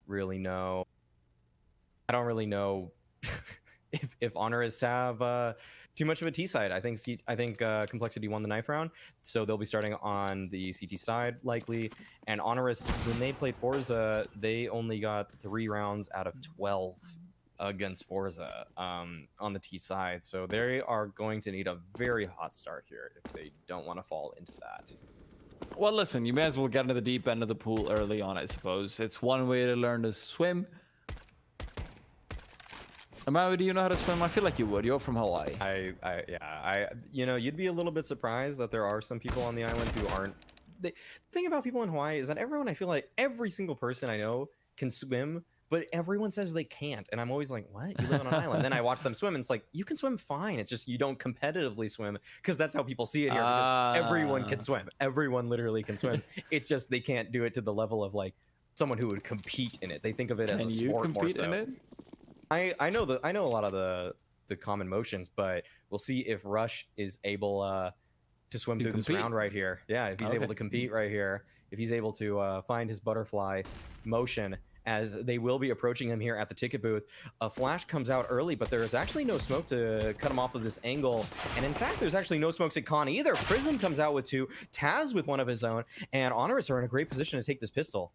really know. I don't really know if Honoris have too much of a T side. I think Complexity won the knife round, so they'll be starting on the CT side likely. And Honoris, when they played Forza, they only got 3 rounds out of 12 against Forza on the T side. So they are going to need a very hot start here if they don't want to fall into that. Well, listen, you may as well get into the deep end of the pool early on, I suppose. It's one way to learn to swim. Amawi, do you know how to swim? I feel like you would. You're from Hawaii. You know, you'd be a little bit surprised that there are some people on the island who aren't. The thing about people in Hawaii is that everyone, I feel like every single person I know can swim, but everyone says they can't. And I'm always like, what? You live on an island. Then I watch them swim, and it's like, you can swim fine. It's just you don't competitively swim, because that's how people see it here. Because everyone can swim. Everyone literally can swim. It's just they can't do it to the level of like someone who would compete in it. They think of it as a sport more so. Can you compete in it? I know a lot of the common motions, but we'll see if Rush is able to swim through this round right here. Yeah, if he's able to compete right here, if he's able to find his butterfly motion, as they will be approaching him here at the ticket booth. A flash comes out early, but there is actually no smoke to cut him off of this angle. And in fact, there's actually no smokes at Con either. Prism comes out with 2, Taz with 1 of his own, and Honoris are in a great position to take this pistol.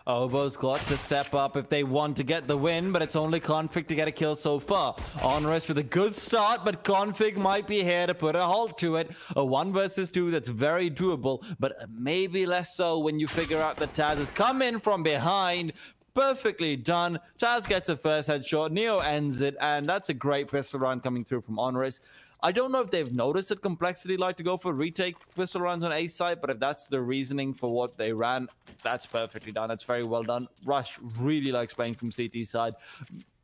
Obo's got to step up if they want to get the win, but it's only Config to get a kill so far. Honoris with a good start, but Config might be here to put a halt to it. A 1 versus 2 that's very doable, but maybe less so when you figure out that Taz has come in from behind. Perfectly done. Taz gets a first headshot. Neo ends it, and that's a great pistol round coming through from Honoris. I don't know if they've noticed that Complexity like to go for retake pistol rounds on A side, but if that's the reasoning for what they ran, that's perfectly done. That's very well done. Rush really likes playing from CT side,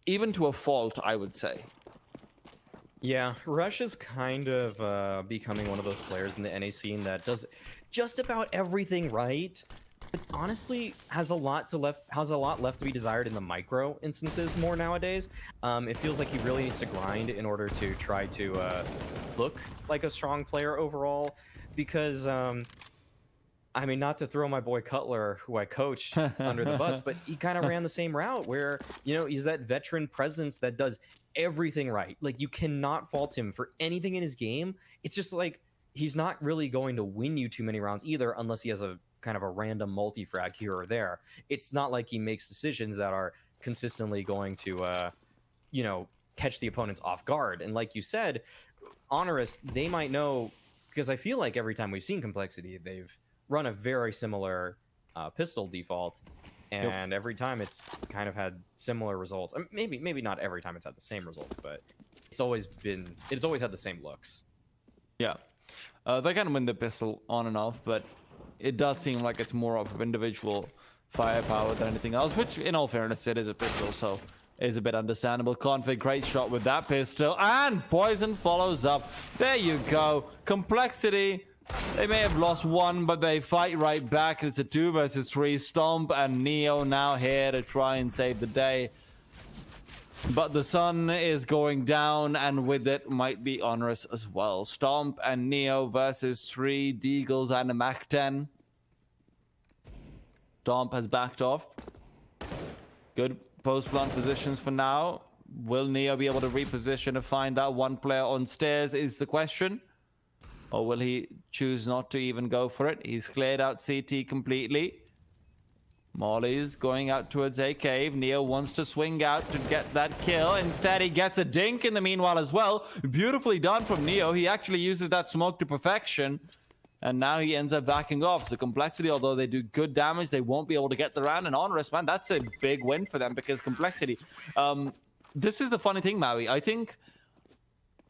even to a fault, I would say. Yeah, Rush is kind of becoming one of those players in the NA scene that does just about everything right. But honestly, has a lot left to be desired in the micro instances more nowadays. It feels like he really needs to grind in order to try to look like a strong player overall. Because I mean, not to throw my boy Cutler, who I coached, under the bus, but he kind of ran the same route where, you know, he's that veteran presence that does everything right. Like, you cannot fault him for anything in his game. It's just like he's not really going to win you too many rounds either, unless he has a kind of a random multi-frag here or there. It's not like he makes decisions that are consistently going to, you know, catch the opponents off guard. And like you said, Honoris, they might know, because I feel like every time we've seen Complexity, they've run a very similar pistol default, and every time it's kind of had similar results. I mean, maybe not every time it's had the same results, but it's always had the same looks. Yeah, they can win the pistol on and off, but it does seem like it's more of individual firepower than anything else, which in all fairness it is a pistol, so is a bit understandable. Config, great shot with that pistol, and Poison follows up. There you go. Complexity, they may have lost 1, but they fight right back. It's a 2 versus 3. Stomp and Neo now here to try and save the day. But the sun is going down, and with it might be Honoris as well. Stomp and Neo versus 3 Deagles and a Mach 10. Stomp has backed off. Good post-plant positions for now. Will Neo be able to reposition to find that 1 player on stairs is the question. Or will he choose not to even go for it? He's cleared out CT completely. Molly's going out towards A cave. Neo wants to swing out to get that kill. Instead, he gets a dink in the meanwhile as well. Beautifully done from Neo. He actually uses that smoke to perfection. And now he ends up backing off. So Complexity, although they do good damage, they won't be able to get the round. And Honoris, man, that's a big win for them, because Complexity... this is the funny thing, Maui. I think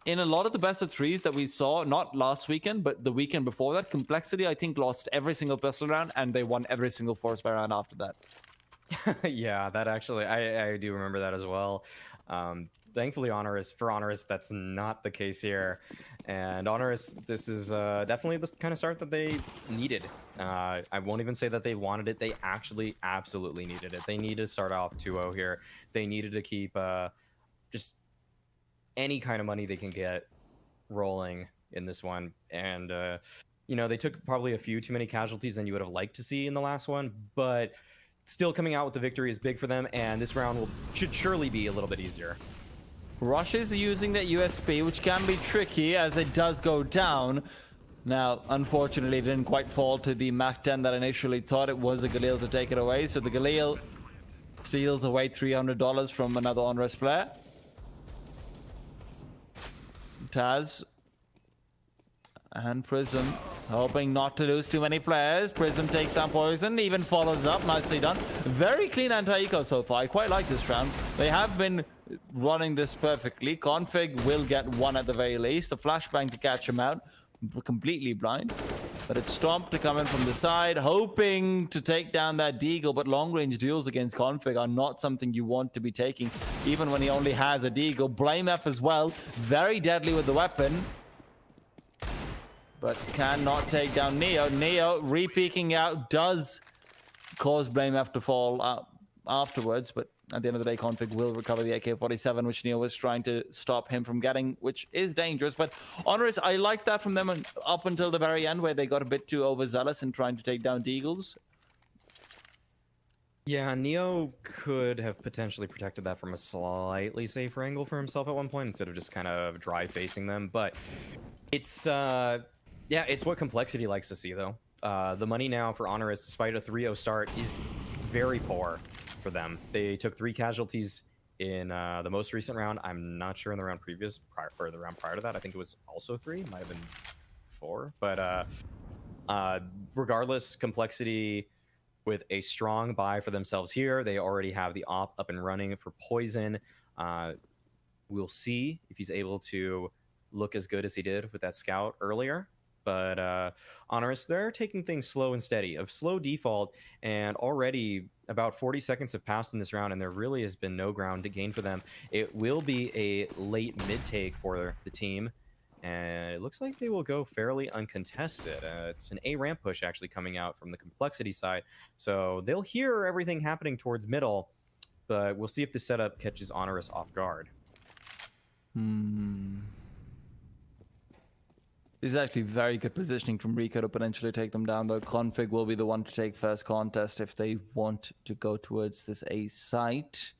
in a lot of the best of 3s that we saw, not last weekend, but the weekend before that, Complexity, I think, lost every single pistol round, and they won every single force by round after that. Yeah, that actually, I do remember that as well. Thankfully, for Honoris, that's not the case here. And Honoris, this is definitely the kind of start that they needed. I won't even say that they wanted it. They actually absolutely needed it. They needed to start off 2-0 here. They needed to keep just any kind of money they can get rolling in this one. And, you know, they took probably a few too many casualties than you would have liked to see in the last one, but still coming out with the victory is big for them, and this round should surely be a little bit easier. Rush is using that USP, which can be tricky as it does go down. Now, unfortunately, it didn't quite fall to the Mach 10 that initially thought it was a Galil to take it away. So the Galil steals away $300 from another Honoris player. Taz and Prism hoping not to lose too many players. Prism takes down Poison, even follows up. Nicely done. Very clean anti-eco so far. I quite like this round. They have been running this perfectly. Config will get one at the very least. A flashbang to catch him out. Completely blind. But it's Stomp to come in from the side, hoping to take down that Deagle. But long-range duels against Config are not something you want to be taking, even when he only has a Deagle. Blame F as well. Very deadly with the weapon. But cannot take down Neo. Neo re-peeking out does cause Blame F to fall out afterwards, but at the end of the day, Config will recover the AK-47, which Neo was trying to stop him from getting, which is dangerous. But Honoris, I like that from them up until the very end, where they got a bit too overzealous in trying to take down Deagles. Yeah, Neo could have potentially protected that from a slightly safer angle for himself at one point, instead of just kind of dry-facing them. But it's, yeah, it's what Complexity likes to see, though. The money now for Honoris, despite a 3-0 start, is very poor for them. They took 3 casualties in the most recent round. I'm not sure in the round or the round prior to that. I think it was also 3. Might have been 4. But regardless, Complexity with a strong buy for themselves here. They already have the op up and running for Poison. We'll see if he's able to look as good as he did with that scout earlier. But Honoris, they're taking things slow and steady. Of slow default, and already about 40 seconds have passed in this round, and there really has been no ground to gain for them. It will be a late mid-take for the team, and it looks like they will go fairly uncontested. It's an A ramp push actually coming out from the Complexity side, so they'll hear everything happening towards middle, but we'll see if the setup catches Honoris off guard. This is actually very good positioning from Rico to potentially take them down, though. Config will be the one to take first contest if they want to go towards this A site.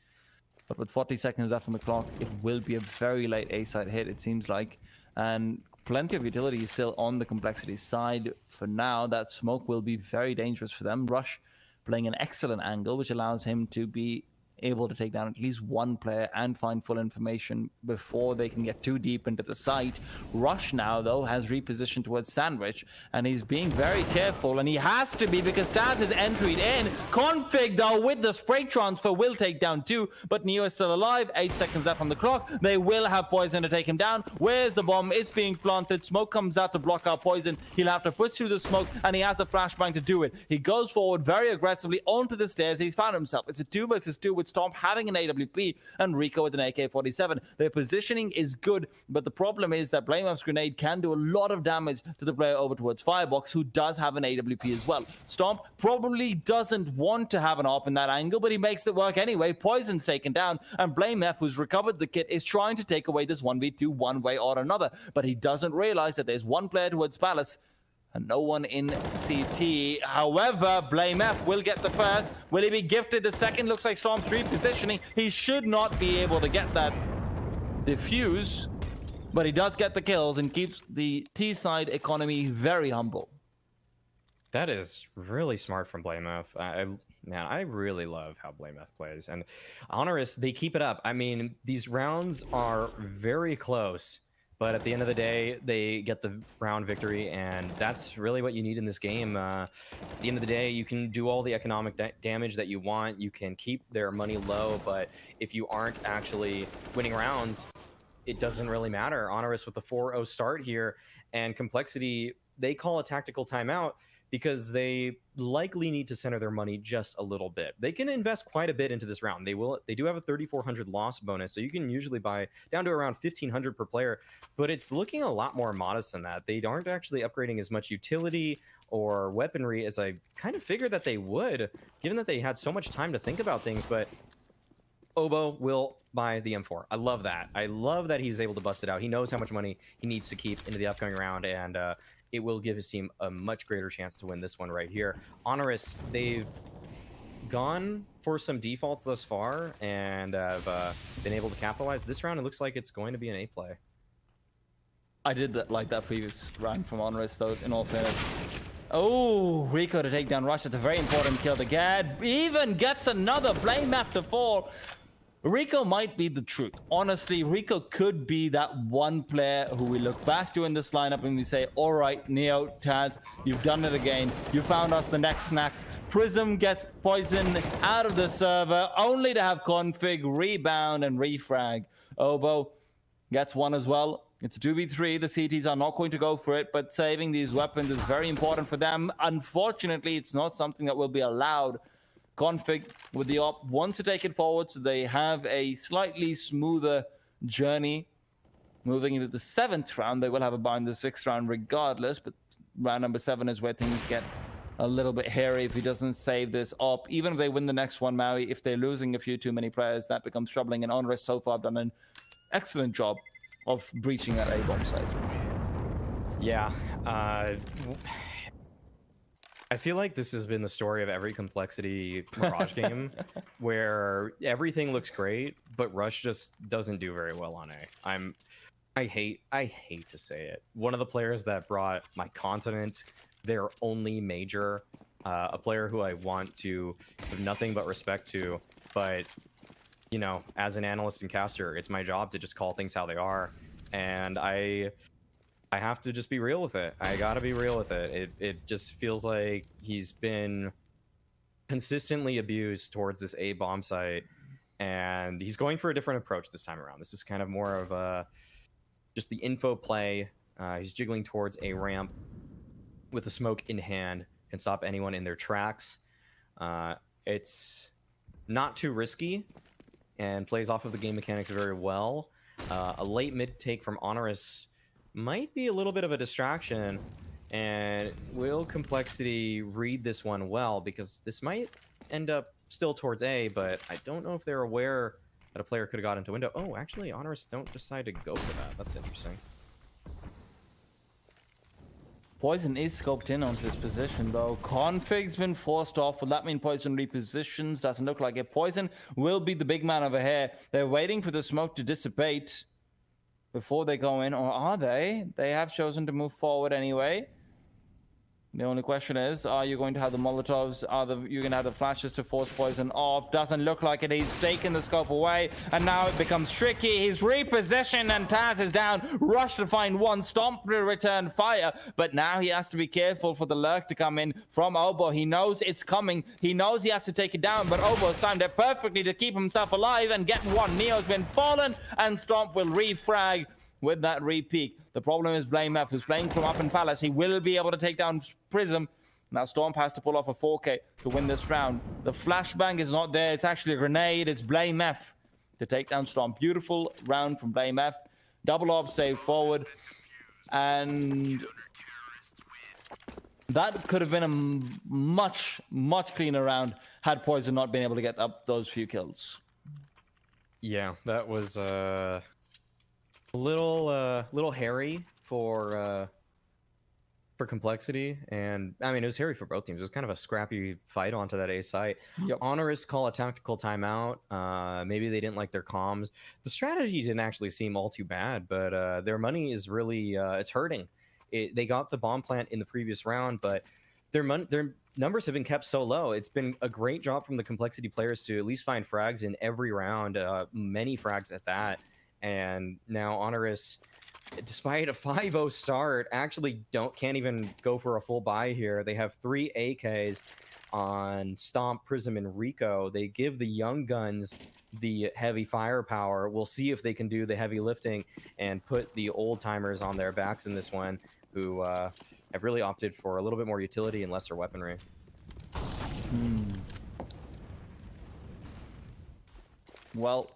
But with 40 seconds left on the clock, it will be a very late A site hit, it seems like. And plenty of utility still on the Complexity side for now. That smoke will be very dangerous for them. Rush playing an excellent angle, which allows him to be able to take down at least one player and find full information before they can get too deep into the site. Rush now, though, has repositioned towards Sandwich, and he's being very careful, and he has to be because Taz is entered in. Config, though, with the spray transfer, will take down 2, but Neo is still alive. 8 seconds left on the clock. They will have Poison to take him down. Where's the bomb? It's being planted. Smoke comes out to block out Poison. He'll have to push through the smoke, and he has a flashbang to do it. He goes forward very aggressively onto the stairs. He's found himself. It's a 2 versus 2 with Stomp having an AWP and Rico with an AK-47. Their positioning is good, but the problem is that Blame F's grenade can do a lot of damage to the player over towards Firebox, who does have an AWP as well. Stomp probably doesn't want to have an AWP in that angle, but he makes it work anyway. Poison's taken down, and Blame F, who's recovered the kit, is trying to take away this 1v2 one way or another, but he doesn't realize that there's one player towards Palace and no one in CT. However, Blame F will get the first. Will he be gifted the second? Looks like Storm's repositioning. He should not be able to get that defuse, but he does get the kills and keeps the T-side economy very humble. That is really smart from Blame F. Man, I really love how Blame F plays. And Honoris, they keep it up. I mean, these rounds are very close, but at the end of the day, they get the round victory, and that's really what you need in this game. At the end of the day, you can do all the economic damage that you want. You can keep their money low, but if you aren't actually winning rounds, it doesn't really matter. Honoris with the 4-0 start here, and Complexity, they call a tactical timeout because they likely need to center their money just a little bit. They can invest quite a bit into this round. They do have a 3,400 loss bonus, so you can usually buy down to around 1,500 per player, but it's looking a lot more modest than that. They aren't actually upgrading as much utility or weaponry as I kind of figured that they would, given that they had so much time to think about things. But Obo will buy the M4. I love that. I love that he was able to bust it out. He knows how much money he needs to keep into the upcoming round, and it will give his team a much greater chance to win this one right here. Honoris, they've gone for some defaults thus far and have been able to capitalize. This round, it looks like it's going to be an A play. I did that like that previous round from Honoris, though, in all fairness. Oh, Rico to take down Rush. It's a very important kill to get. Even gets another blame after 4. Rico might be the truth. Honestly, Rico could be that one player who we look back to in this lineup and we say, all right, Neo, Taz, you've done it again. You found us the next snacks. Prism gets poisoned out of the server, only to have config, rebound, and refrag. Obo gets one as well. It's a 2v3. The CTs are not going to go for it, but saving these weapons is very important for them. Unfortunately, it's not something that will be allowed. Config with the op wants to take it forward, so they have a slightly smoother journey. Moving into the 7th round, they will have a buy in the 6th round regardless, but round number 7 is where things get a little bit hairy if he doesn't save this op. Even if they win the next one, Maui, if they're losing a few too many players, that becomes troubling, and Honoris so far have done an excellent job of breaching that A-bomb site. Yeah, I feel like this has been the story of every Complexity Mirage game, where everything looks great, but Rush just doesn't do very well on A. I hate to say it. One of the players that brought my continent their only major, a player who I want to have nothing but respect to, but you know, as an analyst and caster, it's my job to just call things how they are, and I have to just be real with it. I gotta be real with it. It just feels like he's been consistently abused towards this A bomb site, and he's going for a different approach this time around. This is kind of more of just the info play. He's jiggling towards a ramp with a smoke in hand, can stop anyone in their tracks. It's not too risky and plays off of the game mechanics very well. A late mid take from Honoris might be a little bit of a distraction, and will Complexity read this one well, because this might end up still towards A, but I don't know if they're aware that a player could have got into window. Oh, actually, Honoris don't decide to go for that. That's interesting. Poison is scoped in onto this position, though. Config's been forced off. Will that mean Poison repositions? Doesn't look like it. Poison will be the big man over here. They're waiting for the smoke to dissipate before they go in, or are they? They have chosen to move forward anyway. The only question is, are you going to have the Molotovs? You going to have the flashes to force Poison off? Doesn't look like it. He's taken the scope away, and now it becomes tricky. He's repositioned, and Taz is down. Rush to find one. Stomp to return fire, but now he has to be careful for the lurk to come in from Obo. He knows it's coming. He knows he has to take it down, but Obo's timed it perfectly to keep himself alive and get one. Neo's been fallen, and Stomp will refrag with that re-peek. The problem is Blame F, who's playing from up in Palace. He will be able to take down Prism. Now Storm has to pull off a 4K to win this round. The flashbang is not there. It's actually a grenade. It's Blame F to take down Storm. Beautiful round from Blame F. Double op save forward. And that could have been a much, much cleaner round had Poison not been able to get up those few kills. Yeah, that was a little hairy for Complexity, and I mean, it was hairy for both teams. It was kind of a scrappy fight onto that A site. Yep. Honoris call a tactical timeout. Maybe they didn't like their comms. The strategy didn't actually seem all too bad, but their money is really it's hurting. They got the bomb plant in the previous round, but their numbers have been kept so low. It's been a great job from the Complexity players to at least find frags in every round, many frags at that. And now Honoris, despite a 5-0 start, actually can't even go for a full buy here. They have 3 AKs on Stomp, Prism, and Rico. They give the young guns the heavy firepower. We'll see if they can do the heavy lifting and put the old timers on their backs in this one, who have really opted for a little bit more utility and lesser weaponry. Well,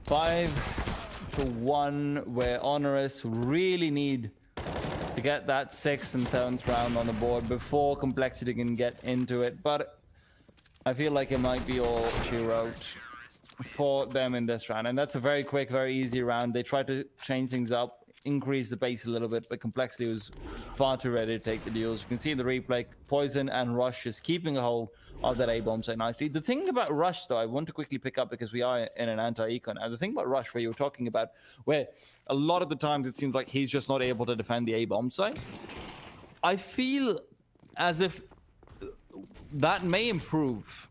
5-1, where Honoris really need to get that 6th and 7th round on the board before Complexity can get into it. But I feel like it might be all she wrote for them in this round. And that's a very quick, very easy round. They tried to change things up increase the pace a little bit, but Complexity was far too ready to take the deals. You can see in the replay, Poison and Rush is keeping a hold of that A-bomb so nicely. The thing about Rush, though, I want to quickly pick up because we are in an anti-eco now. The thing about Rush, where you were talking about, where a lot of the times it seems like he's just not able to defend the A-bomb site, I feel as if that may improve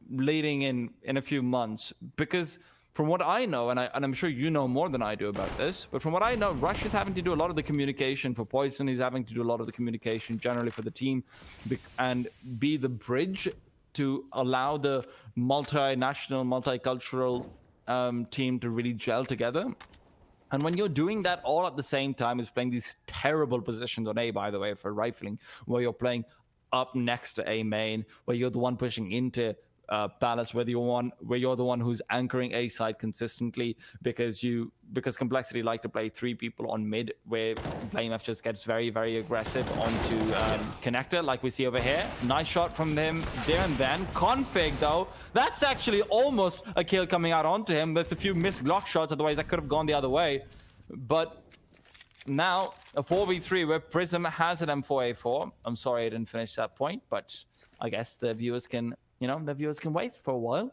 leading in a few months, because from what I know, and I'm sure you know more than I do about this, but from what I know, Rush is having to do a lot of the communication for Poison. He's having to do a lot of the communication generally for the team, and be the bridge to allow the multinational, multicultural team to really gel together. And when you're doing that all at the same time as playing these terrible positions on A, by the way, for rifling, where you're playing up next to A main, where you're the one pushing into Palace, where you're the one who's anchoring A side consistently, because Complexity like to play 3 people on mid, where BlameF just gets very, very aggressive onto Connector, like we see over here. Nice shot from him there and then. Config, though, that's actually almost a kill coming out onto him. There's a few missed Glock shots, otherwise that could have gone the other way. But now a 4v3 where Prism has an M4A4. I'm sorry I didn't finish that point, but I guess the viewers can wait for a while.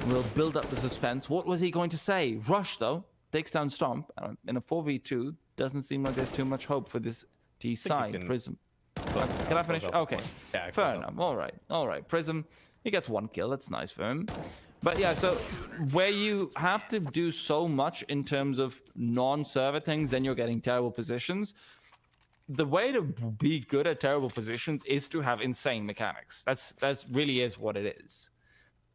We'll build up the suspense. What was he going to say? Rush, though, takes down Stomp. In a 4v2, doesn't seem like there's too much hope for this T side. Prism. Can I finish? Okay. Yeah, fair enough. All right. Prism, he gets 1 kill. That's nice for him. But yeah, so where you have to do so much in terms of non-server things, then you're getting terrible positions. The way to be good at terrible positions is to have insane mechanics. That's really is what it is.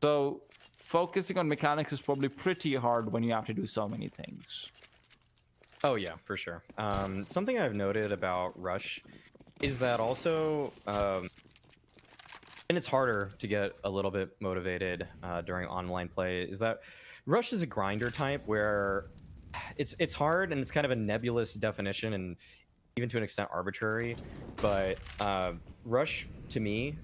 So focusing on mechanics is probably pretty hard when you have to do so many things. Oh yeah, for sure. Something I've noted about Rush is that also, and it's harder to get a little bit motivated during online play, is that Rush is a grinder type where it's hard and it's kind of a nebulous definition and even to an extent arbitrary, but Rush, to me,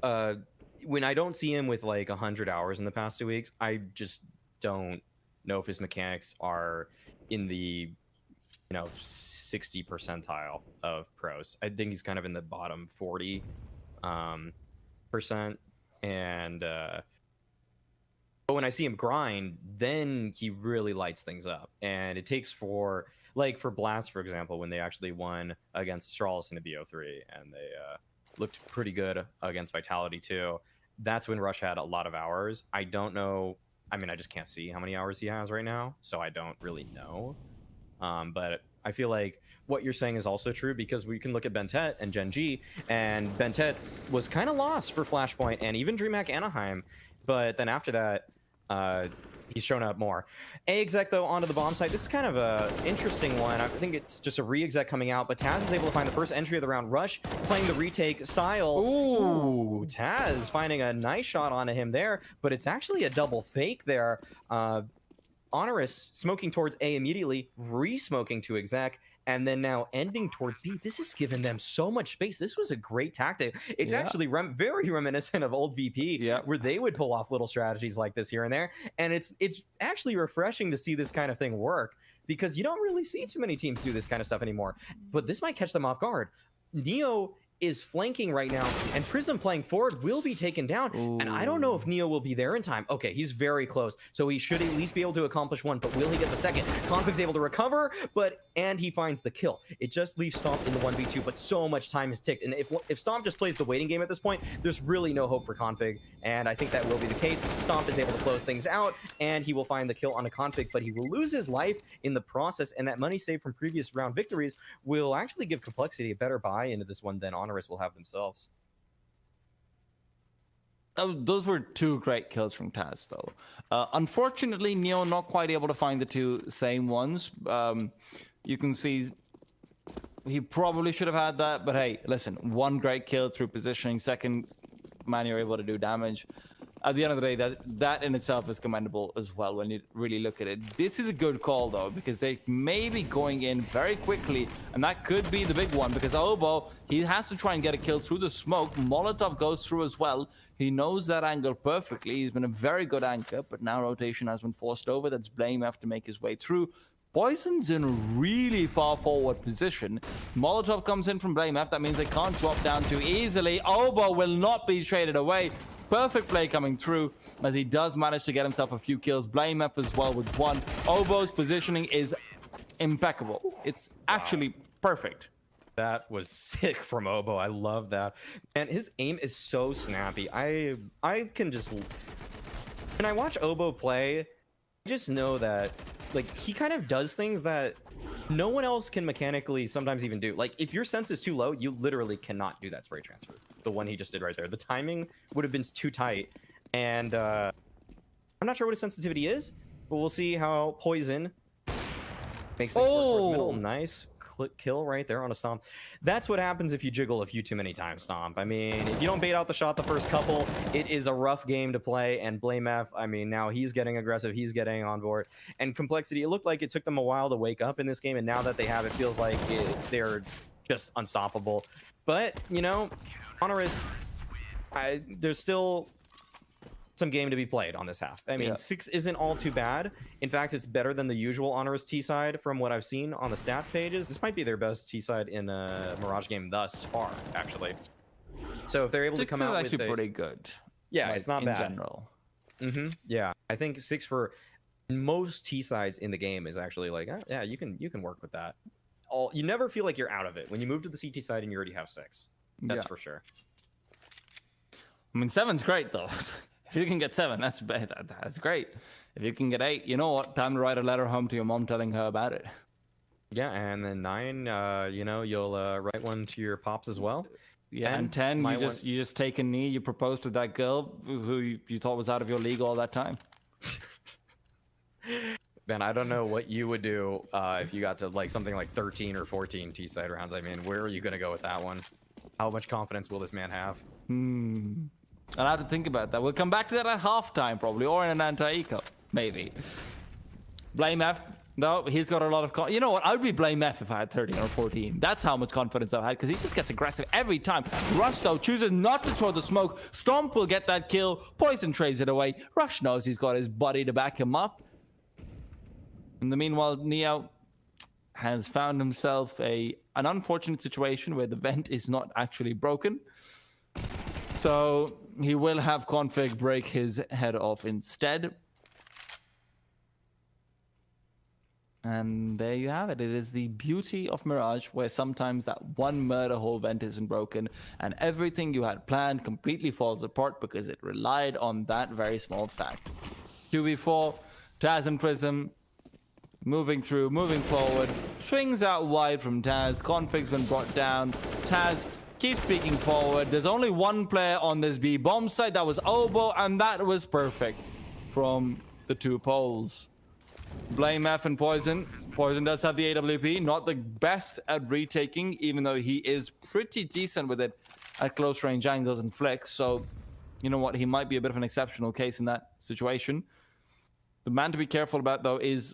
when I don't see him with like 100 hours in the past 2 weeks, I just don't know if his mechanics are in the 60 percentile of pros. I think he's kind of in the bottom 40 percent, and but when I see him grind, then he really lights things up. And it takes for Blast, for example, when they actually won against Astralis in the BO3, and they looked pretty good against Vitality too. That's when Rush had a lot of hours. I don't know. I mean, I just can't see how many hours he has right now, so I don't really know. But I feel like what you're saying is also true, because we can look at Bentet and Gen G, and Bentet was kind of lost for Flashpoint and even DreamHack Anaheim. But then after that, he's shown up more. A-exec, though, onto the bomb site. This is kind of a interesting one. I think it's just a re-exec coming out, but Taz is able to find the first entry of the round. Rush playing the retake style. Ooh, Taz finding a nice shot onto him there, but it's actually a double fake there. Honoris smoking towards A immediately, re-smoking to exec, and then now ending towards B. This has given them so much space. This was a great tactic. It's actually very reminiscent of old VP, where they would pull off little strategies like this here and there. And it's actually refreshing to see this kind of thing work, because you don't really see too many teams do this kind of stuff anymore. But this might catch them off guard. Neo is flanking right now, and Prism playing forward will be taken down. Ooh. And I don't know if Neo will be there in time. Okay, he's very close, so he should at least be able to accomplish one, but will he get the second? Config's able to recover, and he finds the kill. It just leaves Stomp in the 1v2, but so much time is ticked, and if Stomp just plays the waiting game at this point, there's really no hope for Config, and I think that will be the case. Stomp is able to close things out, and he will find the kill on a Config, but he will lose his life in the process, and that money saved from previous round victories will actually give Complexity a better buy into this one than Honoris will have themselves. Those were 2 great kills from Taz, though. Unfortunately, Neo not quite able to find the 2 same ones. You can see he probably should have had that, but hey, listen, 1 great kill through positioning, second man you're able to do damage. At the end of the day, that in itself is commendable as well when you really look at it. This is a good call, though, because they may be going in very quickly, and that could be the big one, because Obo, he has to try and get a kill through the smoke. Molotov goes through as well. He knows that angle perfectly. He's been a very good anchor, but now rotation has been forced over. That's BlameF to make his way through. Poison's in a really far forward position. Molotov comes in from BlameF. That means they can't drop down too easily. Obo will not be traded away. Perfect play coming through as he does manage to get himself a few kills. BlameF as well with one. Obo's positioning is impeccable. It's actually perfect. That was sick from Obo. I love that. And his aim is so snappy. I can just... When I watch Obo play, I just know that like he kind of does things that no one else can mechanically sometimes even do. Like if your sense is too low, you literally cannot do that spray transfer. The one he just did right there. The timing would have been too tight. And I'm not sure what his sensitivity is, but we'll see how Poison makes things work towards middle. Nice kill right there on a stomp. That's what happens if you jiggle a few too many times, Stomp. I mean, if you don't bait out the shot the first couple, it is a rough game to play. And BlameF, I mean, now he's getting aggressive, he's getting on board. And Complexity, it looked like it took them a while to wake up in this game, and now that they have, it feels like they're just unstoppable. But, you know, Honoris, there's still some game to be played on this half. I mean, 6 isn't all too bad. In fact, it's better than the usual Honoris T side from what I've seen on the stats pages. This might be their best T side in a Mirage game thus far, actually. So if they're able to come out actually pretty good. Yeah, like, it's not bad in general. Yeah, I think 6 for most T sides in the game is actually like, yeah, you can work with that. You never feel like you're out of it when you move to the CT side and you already have 6. That's for sure. I mean, 7's great though. If you can get 7, that's great. If you can get 8, you know what? Time to write a letter home to your mom telling her about it. Yeah, and then 9, you know, you'll write one to your pops as well. Yeah, and 10, you just take a knee. You propose to that girl who you thought was out of your league all that time. Man, I don't know what you would do if you got to like something like 13 or 14 T-side rounds. I mean, where are you going to go with that one? How much confidence will this man have? I'll have to think about that. We'll come back to that at halftime, probably, or in an anti-eco, maybe. BlameF, no, he's got a lot of... You know what? I would be BlameF if I had 13 or 14. That's how much confidence I've had, because he just gets aggressive every time. Rush, though, chooses not to throw the smoke. Stomp will get that kill. Poison trades it away. Rush knows he's got his buddy to back him up. In the meanwhile, Neo has found himself an unfortunate situation where the vent is not actually broken. So he will have Config break his head off instead. And there you have it. It is the beauty of Mirage, where sometimes that one murder hole vent isn't broken and everything you had planned completely falls apart because it relied on that very small fact. 2v4, Taz and Prism, moving through, moving forward, swings out wide from Taz. Config's been brought down. Taz keeps peeking forward. There's only one player on this B bomb site. That was Obo, and that was perfect from the 2 poles. BlameF and Poison. Poison does have the AWP. Not the best at retaking, even though he is pretty decent with it at close range angles and flicks. So, you know what? He might be a bit of an exceptional case in that situation. The man to be careful about, though, is,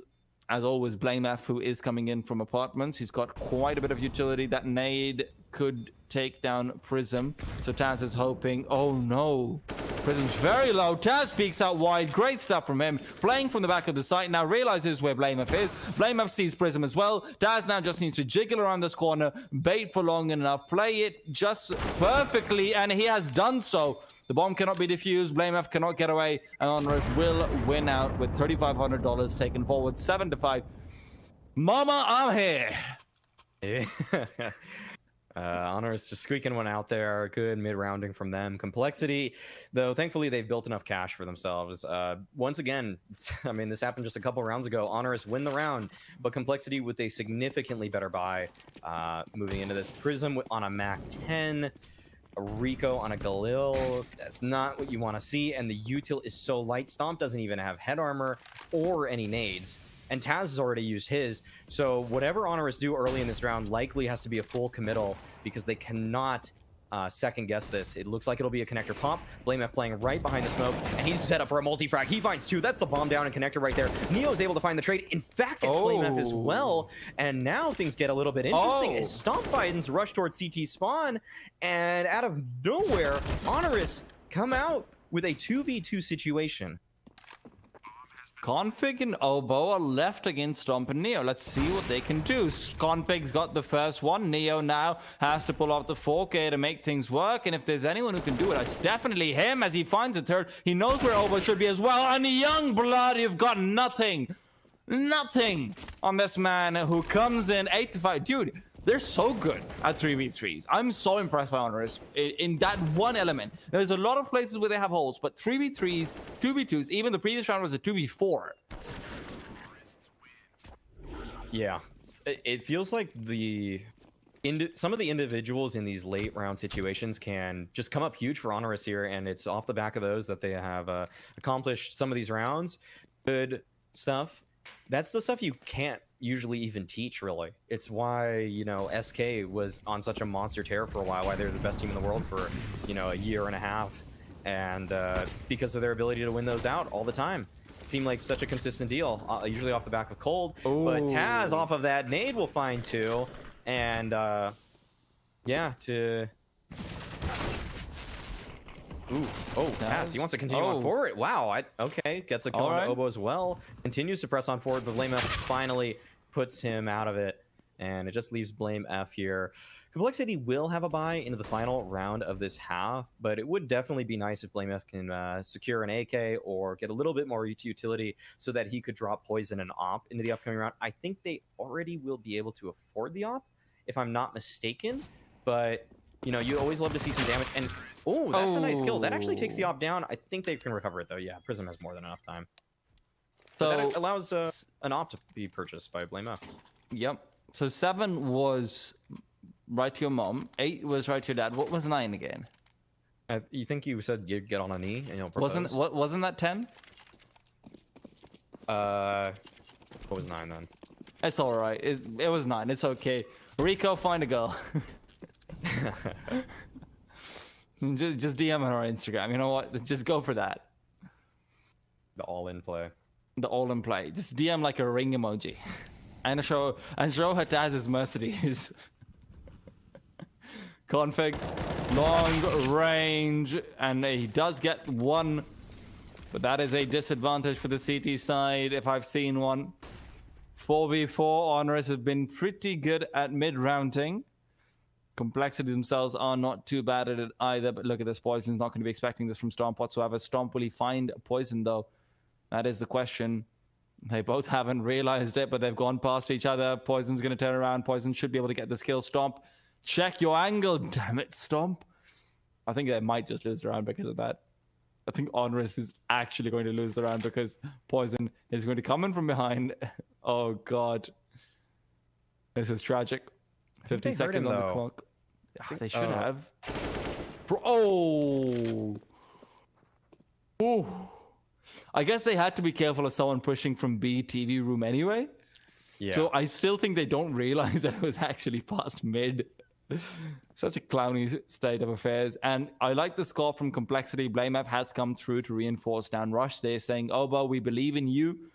as always, BlameF, who is coming in from apartments. He's got quite a bit of utility. That nade could take down Prism. So Taz is hoping... Oh, no. Prism's very low. Taz peeks out wide. Great stuff from him. Playing from the back of the site. Now realizes where BlameF is. BlameF sees Prism as well. Taz now just needs to jiggle around this corner. Bait for long enough. Play it just perfectly. And he has done so. The bomb cannot be defused. BlameF cannot get away. And Honoris will win out with $3,500 taken forward. 7-5. Mama, I'm here. Honoris just squeaking one out there. Good mid-rounding from them. Complexity, though, thankfully they've built enough cash for themselves. Once again, I mean, this happened just a couple rounds ago. Honoris win the round, but Complexity with a significantly better buy moving into this. Prism on a Mac 10. A Rico on a Galil. That's not what you want to see, and the util is so light. Stomp doesn't even have head armor or any nades, and Taz has already used his. So whatever Honoris do early in this round likely has to be a full committal because they cannot second guess this. It looks like it'll be a connector pop. BlameF playing right behind the smoke, and he's set up for a multi-frag. He finds 2. That's the bomb down and connector right there. Neo is able to find the trade. In fact, it's BlameF as well. And now things get a little bit interesting as Stomp Bidens rush towards CT spawn, and out of nowhere, Honoris come out with a 2v2 situation. Config and Oboe are left against Stomp and Neo. Let's see what they can do. Config's got the first one. Neo now has to pull off the 4K to make things work. And if there's anyone who can do it, it's definitely him as he finds a third. He knows where Oboe should be as well. And Young Blood, you've got nothing. Nothing on this man who comes in 8 to 5. Dude, they're so good at 3v3s. I'm so impressed by Honoris in that one element. There's a lot of places where they have holes, but 3v3s, 2v2s, even the previous round was a 2v4. Yeah, it feels like some of the individuals in these late round situations can just come up huge for Honoris here, and it's off the back of those that they have accomplished some of these rounds. Good stuff. That's the stuff you can't usually even teach, really. It's why, you know, SK was on such a monster tear for a while, why they're the best team in the world for, you know, a year and a half, and because of their ability to win those out all the time. Seemed like such a consistent deal, usually off the back of Cold. Ooh. But Taz off of that nade will find two, and yeah, to... Ooh, oh, Taz, he wants to continue on forward. Wow, okay, gets a kill on Oboe as well. Continues to press on forward, but Blame F finally puts him out of it, and it just leaves Blame F here. Complexity will have a bye into the final round of this half, but it would definitely be nice if Blame F can secure an AK or get a little bit more utility so that he could drop Poison and Op into the upcoming round. I think they already will be able to afford the Op, if I'm not mistaken, but... You know, you always love to see some damage, and oh, that's a nice kill. That actually takes the op down. I think they can recover it though. Yeah, Prism has more than enough time. So that allows an op to be purchased by Blame F. Yep. So 7 was right to your mom. 8 was right to your dad. What was 9 again? You think you said you'd get on a knee and you'll propose? Wasn't that 10? What was 9 then? It's all right. It was 9. It's okay. Rico, find a girl. just DM on our Instagram. You know what? Just go for that. The all-in play. The all-in play. Just DM like a ring emoji, and show her Taz's Mercedes. Config, long range, and he does get one, but that is a disadvantage for the CT side if I've seen one. 4v4. Honoris have been pretty good at mid-rounding. Complexity themselves are not too bad at it either, but look at this. Poison's not going to be expecting this from Stomp whatsoever. Stomp, will he find Poison though? That is the question. They both haven't realized it, but they've gone past each other. Poison's going to turn around. Poison should be able to get this kill. Stomp, check your angle. Damn it, Stomp. I think they might just lose the round because of that. I think Honoris is actually going to lose the round because Poison is going to come in from behind. Oh, God. This is tragic. 50 seconds on the clock. They should have. Oh. Ooh. I guess they had to be careful of someone pushing from B TV room anyway. Yeah. So I still think they don't realize that it was actually past mid. Such a clowny state of affairs. And I like the score from Complexity. Blame F has come through to reinforce down Rush. They're saying, Oboe, we believe in you.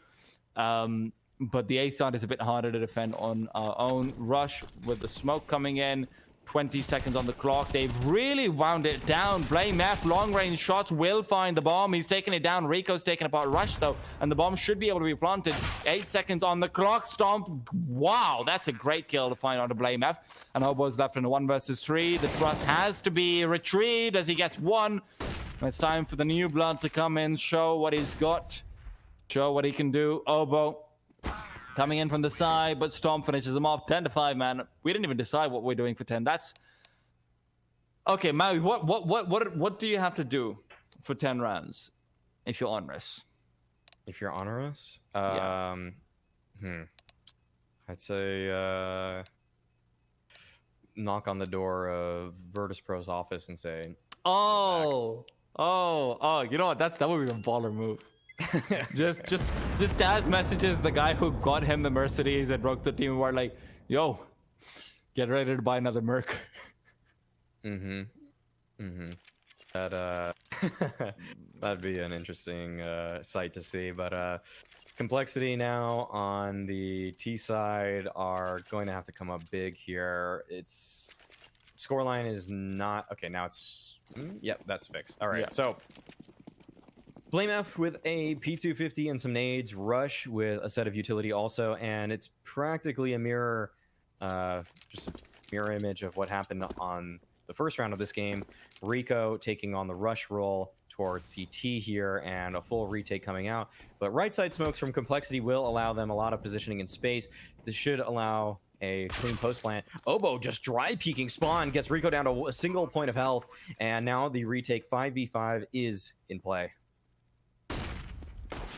But the A side is a bit harder to defend on our own. Rush with the smoke coming in. 20 seconds on the clock. They've really wound it down. Blame F, long range shots will find the bomb. He's taking it down. Rico's taking apart Rush though, and the bomb should be able to be planted. 8 seconds on the clock. Stomp. Wow, that's a great kill to find on the Blame F. And Oboe's left in a 1 versus 3. The trust has to be retrieved as he gets 1. And it's time for the new blood to come in, show what he's got, show what he can do. Oboe coming in from the side, but Stomp finishes him off. 10-5, man. We didn't even decide what we're doing for 10. That's okay, Maui. What do you have to do for 10 rounds if you're Honoris? If you're Honoris, yeah. I'd say knock on the door of Virtus Pro's office and say, "Oh, you know what? That would be a baller move." just Taz messages the guy who got him the Mercedes and broke the team apart, like, yo, get ready to buy another Merc. That that'd be an interesting sight to see. But Complexity now on the T side are going to have to come up big here. It's scoreline is not okay. Now it's yep, that's fixed. All right, yeah. So BlameF with a P250 and some nades, Rush with a set of utility also, and it's practically a mirror, just a mirror image of what happened on the first round of this game. Rico taking on the Rush role towards CT here, and a full retake coming out. But right side smokes from Complexity will allow them a lot of positioning in space. This should allow a clean post plant. Oboe just dry peeking spawn, gets Rico down to a single point of health, and now the retake 5v5 is in play.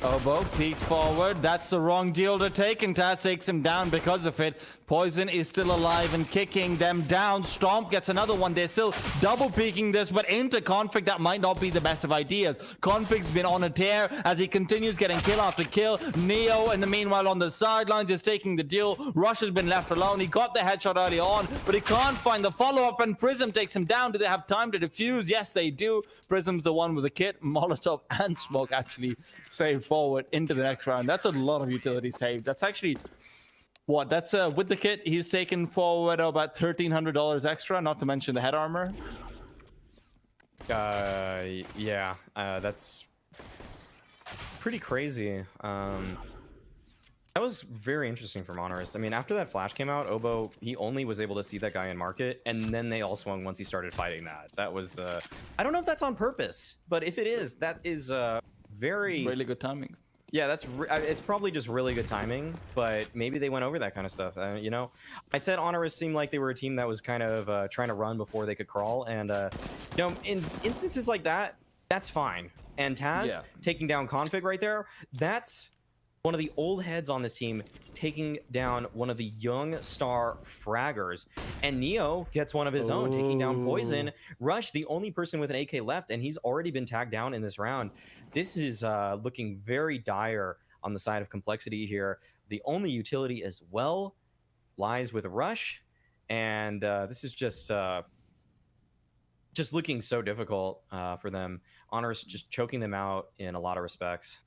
Oboe peeks forward. That's the wrong deal to take, and Taz takes him down because of it. Poison is still alive and kicking them down. Stomp gets another one. They're still double peeking this, but into Config, that might not be the best of ideas. Config's been on a tear as he continues getting kill after kill. Neo, in the meanwhile, on the sidelines is taking the deal. Rush has been left alone. He got the headshot early on, but he can't find the follow-up, and Prism takes him down. Do they have time to defuse? Yes, they do. Prism's the one with the kit. Molotov and Smoke actually saved forward into the next round. That's a lot of utility saved. That's actually what? That's with the kit, he's taken forward about $1,300 extra, not to mention the head armor. Yeah, that's pretty crazy. That was very interesting from Honoris. I mean, after that flash came out, Oboe, he only was able to see that guy in market, and then they all swung once he started fighting that. That was, I don't know if that's on purpose, but if it is, that is very... Really good timing. Yeah, that's it's probably just really good timing, but maybe they went over that kind of stuff. You know, I said Honoris seemed like they were a team that was kind of trying to run before they could crawl, and you know, in instances like that, that's fine. And Taz taking down Config right there, that's one of the old heads on this team taking down one of the young star fraggers. And Neo gets one of his own, taking down Poison. Rush, the only person with an AK left, and he's already been tagged down in this round. This is looking very dire on the side of Complexity here. The only utility as well lies with Rush, and this is just looking so difficult for them. Honoris just choking them out in a lot of respects.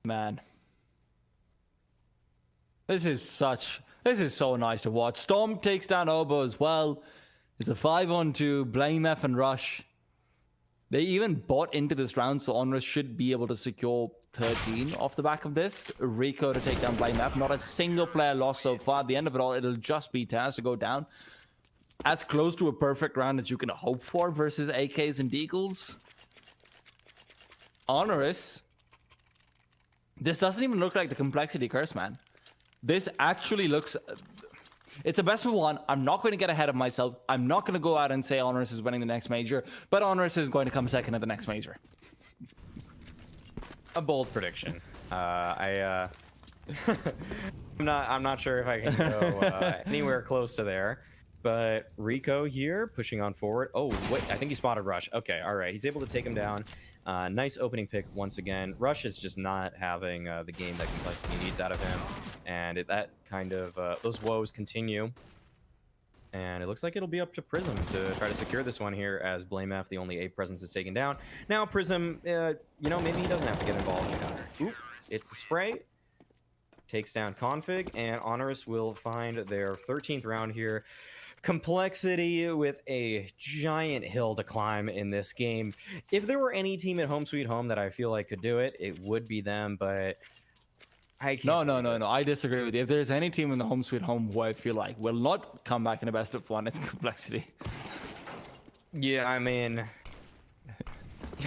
Man, this is so nice to watch. Storm takes down Oboe as well. It's a 5-on-2, BlameF and Rush. They even bought into this round, so Honoris should be able to secure 13 off the back of this. Rico to take down BlameF. Not a single player lost so far. At the end of it all, it'll just be Taz to go down. As close to a perfect round as you can hope for versus AKs and Deagles. Honoris, this doesn't even look like the Complexity curse, man. This actually looks... It's a best of one. I'm not going to get ahead of myself. I'm not going to go out and say Honoris is winning the next major, but Honoris is going to come second at the next major. A bold prediction. I'm not sure if I can go anywhere close to there. But Rico here pushing on forward. Oh, wait, I think he spotted Rush. Okay, all right. He's able to take him down. Nice opening pick once again. Rush is just not having the game that Complexity needs out of him. And that kind of, those woes continue. And it looks like it'll be up to Prism to try to secure this one here as BlameF, the only A presence, is taken down. Now Prism, you know, maybe he doesn't have to get involved in the counter. Oop, it's a spray. Takes down Config, and Honoris will find their 13th round here. Complexity with a giant hill to climb in this game. If there were any team at Home Sweet Home that I feel like could do it, it would be them, but I can't. No. I disagree with you. If there's any team in the Home Sweet Home who I feel like will not come back in a best of one, it's Complexity. Yeah, I mean...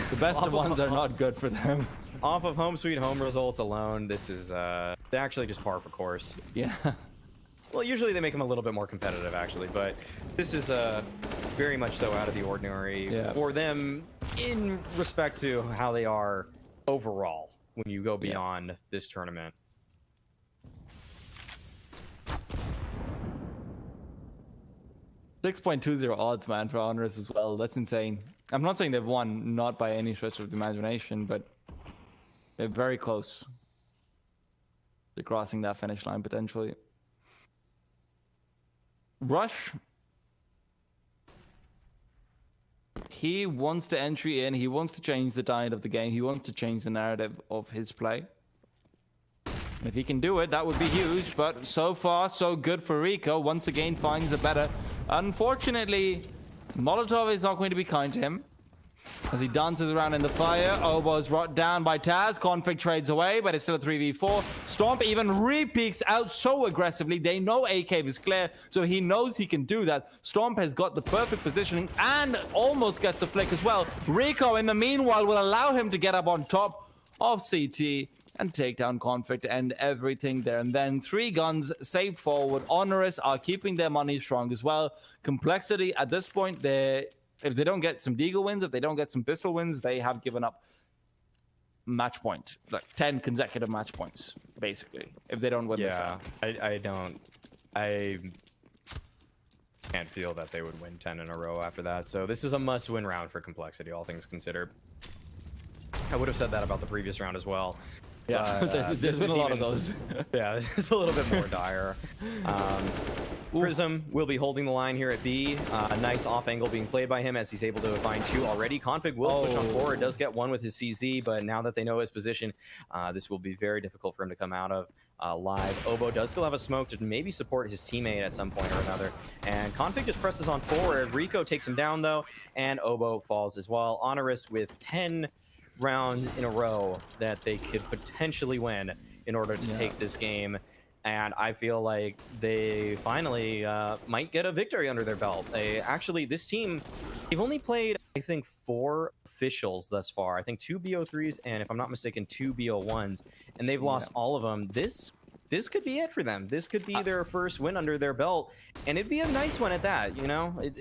The best of ones are not good for them. Off of Home Sweet Home results alone, this is actually just par for course. Yeah. Well, usually they make them a little bit more competitive, actually, but this is very much so out of the ordinary for them in respect to how they are overall when you go beyond this tournament. $6.20 odds, man, for Honoris as well. That's insane. I'm not saying they've won, not by any stretch of the imagination, but they're very close to crossing that finish line potentially. Rush, he wants to entry in, he wants to change the tide of the game, he wants to change the narrative of his play. And if he can do it, that would be huge, but so far, so good for Rico. Once again, finds a better. Unfortunately, Molotov is not going to be kind to him. As he dances around in the fire, Obo's brought down by Taz. Config trades away, but it's still a 3v4. Stomp even re-peeks out so aggressively. They know A-Cave is clear, so he knows he can do that. Stomp has got the perfect positioning and almost gets a flick as well. Rico, in the meanwhile, will allow him to get up on top of CT and take down Config to end everything there. And then 3 guns saved forward. Honoris are keeping their money strong as well. Complexity, at this point, if they don't get some Deagle wins, if they don't get some pistol wins, they have given up match point. Like 10 consecutive match points, basically, if they don't win. Yeah, I can't feel that they would win 10 in a row after that. So this is a must-win round for Complexity, all things considered. I would have said that about the previous round as well. Yeah, there's been a lot of those. Yeah, this is a little bit more dire. Prism will be holding the line here at B. A nice off angle being played by him as he's able to find 2 already. Config will push on forward, does get 1 with his CZ, but now that they know his position, this will be very difficult for him to come out of live. Obo does still have a smoke to maybe support his teammate at some point or another. And Config just presses on forward. Rico takes him down though, and Obo falls as well. Honoris with 10 rounds in a row that they could potentially win in order to take this game. And I feel like they finally might get a victory under their belt. This team, they've only played, I think, 4 officials thus far. I think 2 BO3s and, if I'm not mistaken, 2 BO1s. And they've lost all of them. This could be it for them. This could be their first win under their belt. And it'd be a nice one at that, you know? It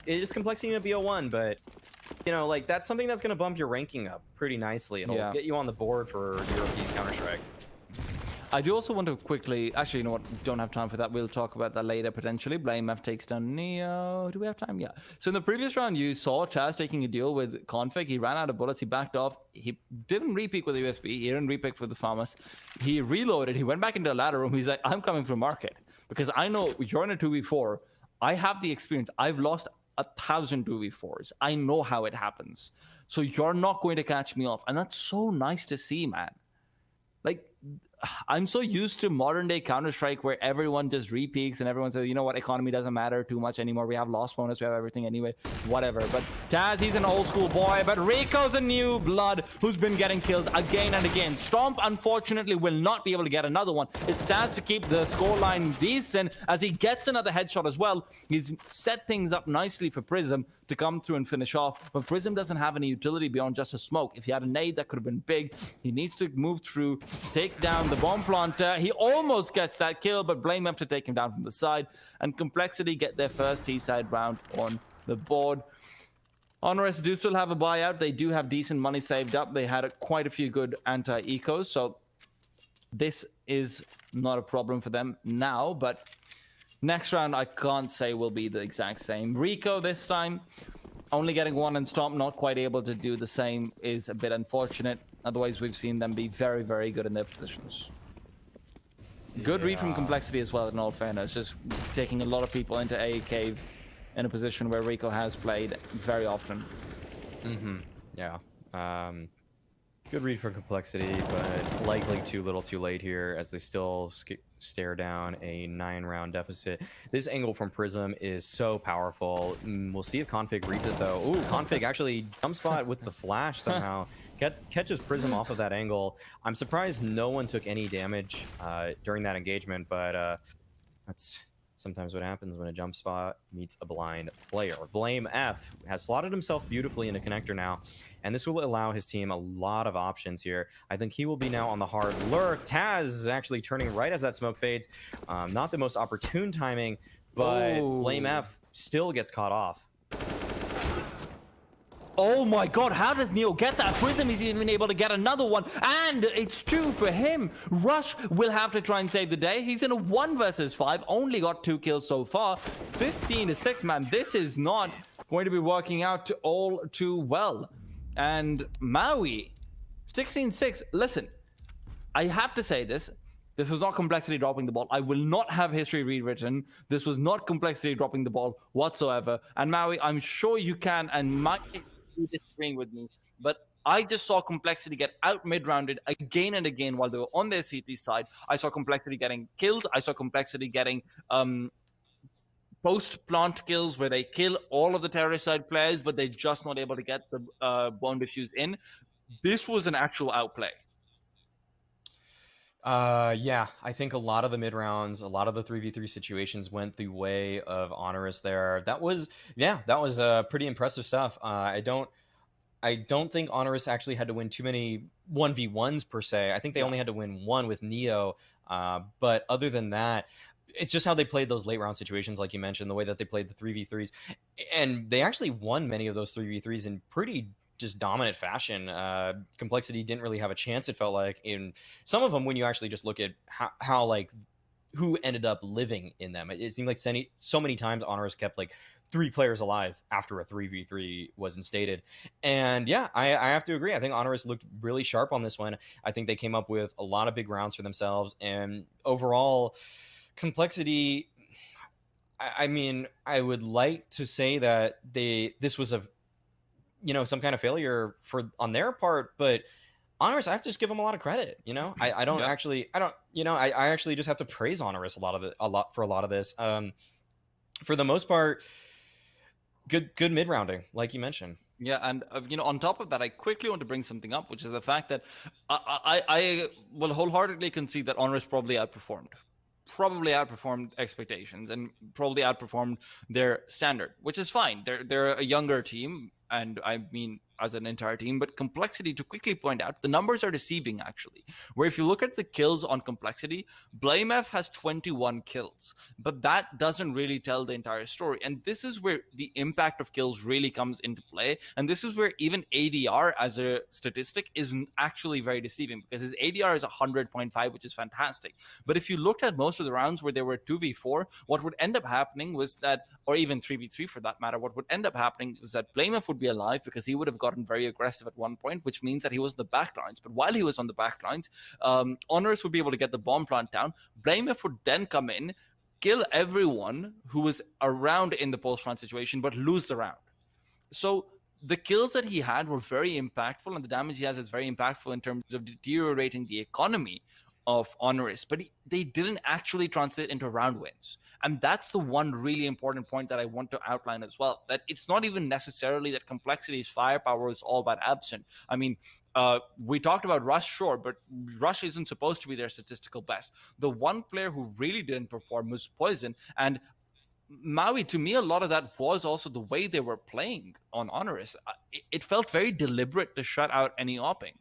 is Complexity in a BO1, but, you know, like, that's something that's going to bump your ranking up pretty nicely. It'll get you on the board for European Counter-Strike. I do also want to quickly, actually, you know what, don't have time for that. We'll talk about that later, potentially. Blame F takes down Neo. Do we have time? Yeah. So in the previous round, you saw Chaz taking a deal with Config. He ran out of bullets. He backed off. He didn't repeak with the USB. He didn't repick with the Farmers. He reloaded. He went back into a ladder room. He's like, I'm coming from market because I know you're in a 2v4. I have the experience. I've lost 1,000 2v4s. I know how it happens. So you're not going to catch me off. And that's so nice to see, man. Like, I'm so used to modern day Counter-Strike where everyone just repeaks and everyone says, you know what, economy doesn't matter too much anymore. We have lost bonus, we have everything anyway, whatever. But Taz, he's an old school boy, but Rico's a new blood who's been getting kills again and again. Stomp, unfortunately, will not be able to get another one. It's Taz to keep the scoreline decent as he gets another headshot as well. He's set things up nicely for Prism to come through and finish off, but Prism doesn't have any utility beyond just a smoke. If he had a nade, that could have been big. He needs to move through, take down the bomb planter. He almost gets that kill, but Blame have to take him down from the side, and Complexity get their first T-side round on the board. Honoris do still have a buyout. They do have decent money saved up. They had quite a few good anti-ecos, so this is not a problem for them now, but next round, I can't say will be the exact same. Rico this time, only getting 1 and Stomp, not quite able to do the same is a bit unfortunate. Otherwise, we've seen them be very, very good in their positions. Good read from Complexity as well, in all fairness. Just taking a lot of people into A cave in a position where Rico has played very often. Yeah. Good read for Complexity, but likely too little too late here as they still stare down a 9-round deficit. This angle from Prism is so powerful. We'll see if Config reads it though. Ooh, Config actually jump spot with the flash somehow. Catches Prism off of that angle. I'm surprised no one took any damage during that engagement, but that's sometimes what happens when a jump spot meets a blind player. Blame F has slotted himself beautifully into connector now, and this will allow his team a lot of options here. I think he will be now on the hard lurk. Taz is actually turning right as that smoke fades. Not the most opportune timing, but Blame F still gets caught off. Oh my god, how does Neo get that? Prism is even able to get another one, and it's 2 for him. Rush will have to try and save the day. He's in a 1 versus 5, only got 2 kills so far. 15-6, man. This is not going to be working out all too well. And Maui, 16-6. Listen, I have to say this. This was not Complexity dropping the ball. I will not have history rewritten. This was not Complexity dropping the ball whatsoever. And Maui, I'm sure you can and might be disagreeing with me, but I just saw Complexity get out mid-rounded again and again while they were on their CT side. I saw Complexity getting killed. I saw Complexity getting post-plant kills where they kill all of the terrorist side players, but they're just not able to get the bomb defused in. This was an actual outplay. Yeah, I think a lot of the mid rounds, a lot of the 3v3 situations went the way of Honoris there. That was pretty impressive stuff. I don't think Honoris actually had to win too many 1v1s per se. I think they only had to win one with Neo. But other than that, it's just how they played those late round situations, like you mentioned, the way that they played the 3v3s. And they actually won many of those 3v3s in pretty just dominant fashion. Complexity didn't really have a chance, it felt like, in some of them when you actually just look at how like who ended up living in them. It seemed like so many times Honoris kept like 3 players alive after a 3v3 was instated. And yeah, I have to agree. I think Honoris looked really sharp on this one. I think they came up with a lot of big rounds for themselves. And overall, Complexity, I mean, I would like to say that this was a some kind of failure on their part, but Honoris, I have to just give them a lot of credit. I don't actually, I actually just have to praise Honoris a lot for a lot of this. For the most part, good mid rounding, like you mentioned. Yeah, and on top of that, I quickly want to bring something up, which is the fact that I will wholeheartedly concede that Honoris probably outperformed expectations and probably outperformed their standard, which is fine. They're a younger team, and I mean as an entire team, but Complexity, to quickly point out, the numbers are deceiving actually, where if you look at the kills on Complexity, BlameF has 21 kills, but that doesn't really tell the entire story. And this is where the impact of kills really comes into play, and this is where even ADR as a statistic is actually very deceiving, because his ADR is 100.5, which is fantastic. But if you looked at most of the rounds where there were 2v4, what would end up happening was that, or even 3v3 for that matter, what would end up happening was that BlameF would be alive because he would have gotten very aggressive at one point, which means that he was on the back lines. But while he was on the back lines, Honoris would be able to get the bomb plant down. BlameF would then come in, kill everyone who was around in the post plant situation, but lose the round. So the kills that he had were very impactful, and the damage he has is very impactful in terms of deteriorating the economy of Honoris, but they didn't actually translate into round wins. And that's the one really important point that I want to outline as well, that it's not even necessarily that Complexity's firepower is all but absent. I mean, we talked about Rush, sure, but Rush isn't supposed to be their statistical best. The one player who really didn't perform was Poison, and Maui, to me, a lot of that was also the way they were playing on Honoris. It felt very deliberate to shut out any opping.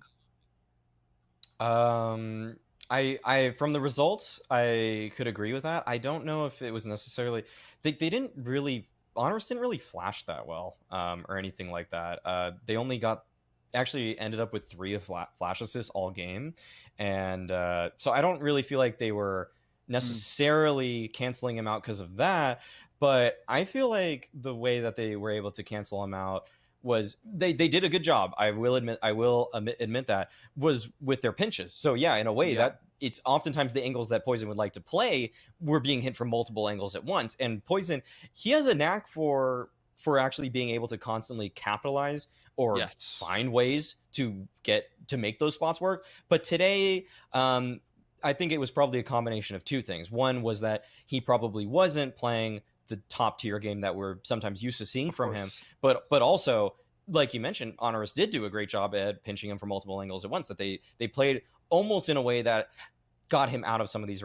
I from the results, I could agree with that. I don't know if it was necessarily they didn't really Honoris didn't really flash that well, or anything like that. They only actually ended up with 3 flash assists all game, and so I don't really feel like they were necessarily canceling him out because of that. But I feel like the way that they were able to cancel him out was they did a good job. I will admit that was with their pinches. So yeah, in a way that it's oftentimes the angles that Poison would like to play were being hit from multiple angles at once. And Poison, he has a knack for actually being able to constantly capitalize or find ways to make those spots work. But today, I think it was probably a combination of 2 things. One was that he probably wasn't playing the top tier game that we're sometimes used to seeing from him, but also, like you mentioned, Honoris did do a great job at pinching him from multiple angles at once, that they played almost in a way that got him out of some of these